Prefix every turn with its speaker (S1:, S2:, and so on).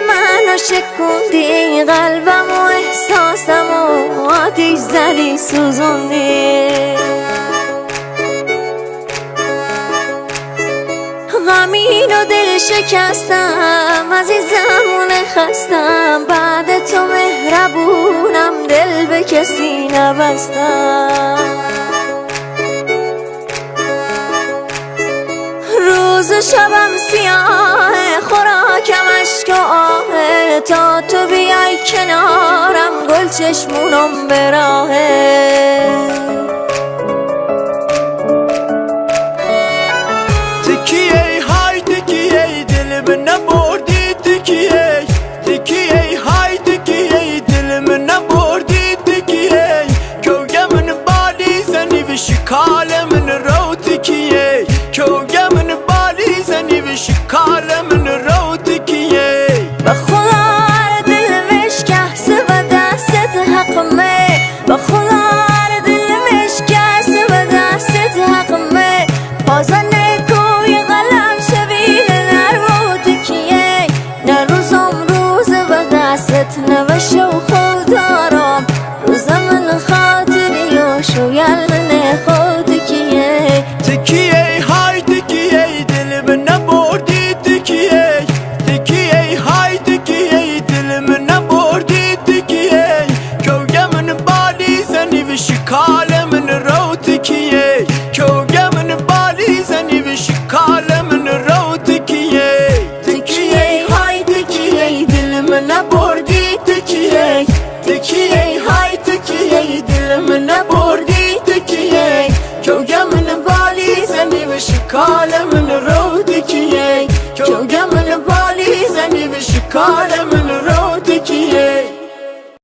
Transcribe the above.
S1: منو شکوندی، قلبم و احساسم و آتیش زدی سوزوندی. غمین و دل شکستم، عزیزمون خستم، بعد تو مهربونم، دل به کسی نبستم. روز و شبم سیاه، خوراکم اشک و آهه، تا تو بیای کنارم گل چشمونم به راهه.
S2: تکیه های تکیه دل من نبردی، تکیه تکیه های تکیه دل من نبردی، تکیه کوگه من بالی زنی و شکال من رو، تکیه کوگه من بالی زنی و شکال من رو، تکیه
S1: با خدا دل مشکست و دستت حقمه، با خدا دل مشکست و دستت حقمه. بازن کوی قلم شبیل نرو تکیه، نروزم روز و دستت نوشه و خودارم، روز من خاطری و شویل من خود تکیه.
S2: تکیه های تکیه دل من نبردی، تکیه تکیه های تکیه دل من نبردی، تکیه کوگه من بالی زنی و شکال من رو، تکیه کوگه من بالی زنی و شکال من رو، تکیه تکیه های تکیه دل من نبردی، تکیه تکیه های تکیه دل من نبردی، تکیه کوگه من بالی زنی و شکال من رو، تکیه کوگه من بالی زنی و شکال من